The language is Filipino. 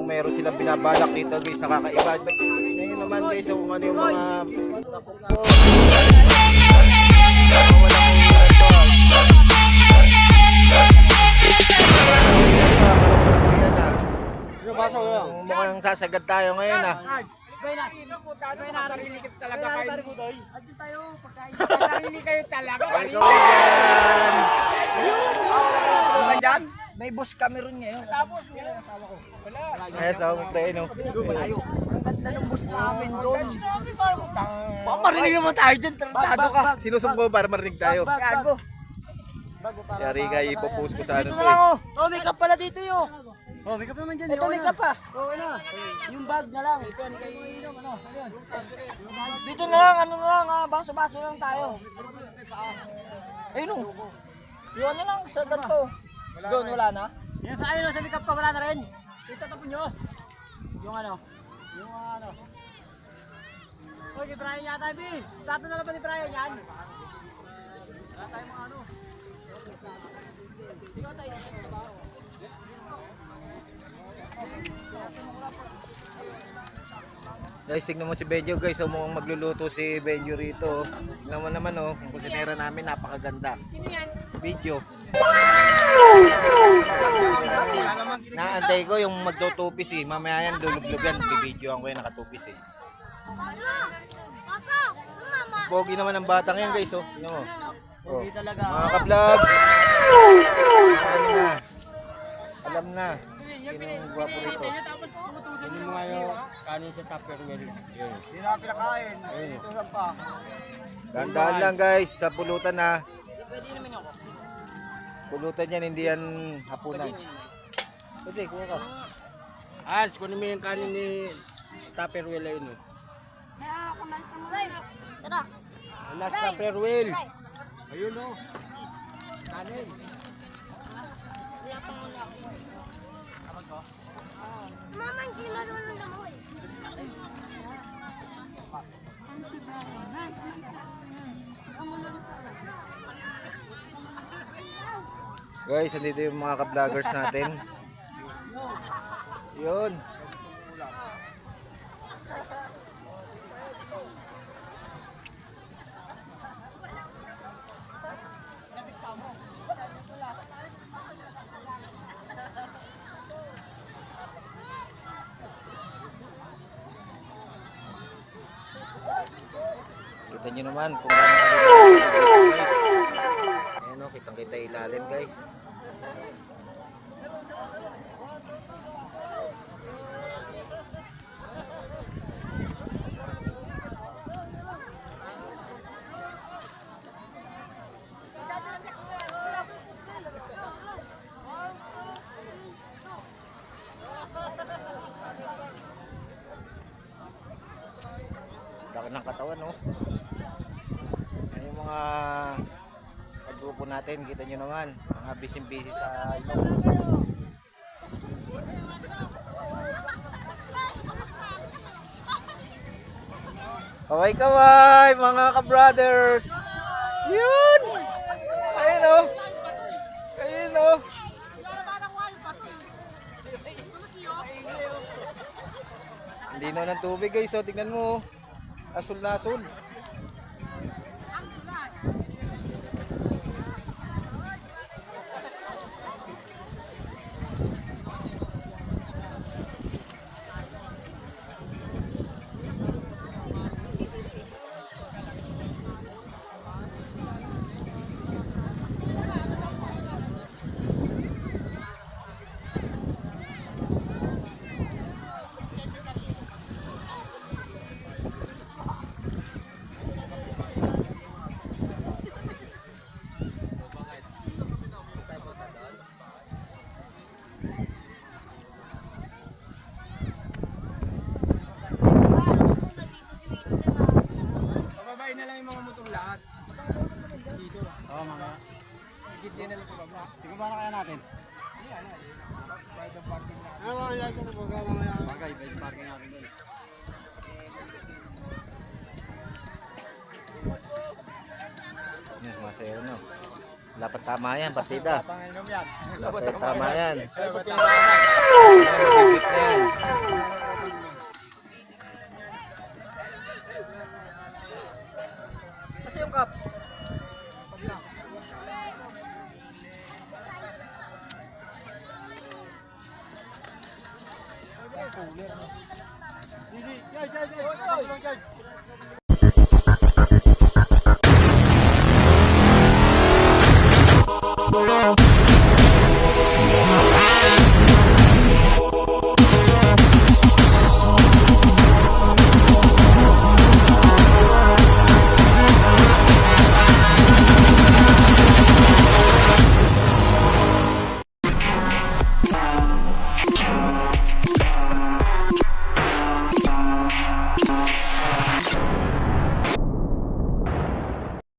kung meron silang binabalak dito guys, nakakaiba. Ngayon naman guys, kung ano yung mga mukhang sasagad tayo ngayon ah. Sarili kayo talaga. May bus kami ron ngayon. Tapos yung asawa ko. Wala. Ay, sa mga pre, no? Ang ganda ng bus namin doon. Marinig naman tayo dyan, tarantado ka. Sinusumpo para marinig tayo. Gago. Yari ka, ipopost ko sa ano to Ito lang eh. oh. Oh, may cup pala dito yo. Oh, may naman dyan. Ito may cup pa. Oo na. Yung bag na lang. Ito ni kay ano? Dito na lang, ano na lang, baso-baso lang tayo. Ayun oh. Yung ano lang, sa ganito. Doon wala na. Yan sa ayun, sa likap pa wala na rin. Ito tapon nyo. Yung ano? Yung ano? Oy, kay Brian yata, B. Tato na lang ba ni Brian yan? Wala tayong mga ano. Guys, tignan mo si Benjo guys, mukhang magluluto si Benjo rito. Tignan mo naman oh, yung kusinera namin napakaganda. Sino yan? Video. Naantay ko yung magtutupis eh. Mamaya yan, lulublob yan. Bibidyoan ko yan nakatupis eh. Pogi naman ang batang yan guys oh. Tignan mo. Oh. Mga ka-vlog. Alam na. Alam na. Sino yung gwapo rito? Ano mo ngayon? Kanin sa Tupperware. Hindi na pinakain. Ito lang pa. Gandaan lang guys sa pulutan ha. Pulutan yan, hindi yan hapunan. Pwede, kuha ka. Hans, kunin mo yung kanin ni Tupperware yun. Tara. Last Tupperware. Ayun o. Kanin. Wala pang wala. Mama, hindi marunong naman. Guys, andito yung mga ka-vloggers natin. Yun. Kita nyo naman kung gaano kami guys. Ayan o, kitang kita ilalim guys. Laki ng katawan no. Ayan yung mga grupo natin, kita nyo naman, mga busy sa ito. Kaway mga ka-brothers. Yun. Ayun o. Ayun o. Hindi na ng tubig guys, so tignan mo. Asul na asul. Pababain na lang yung mga motor lahat. Dito. Oo, mga. Higit din na lang sa baba. Tingnan ba na kaya natin? Yan. Side of parking natin. Ano mga yan? Bagay, side parking natin doon. Masaya no. Dapat tama yan, partida. Pangainom yan. Dapat tama yan. Dapat Mabibit na yan. cooler. Hindi, Jai.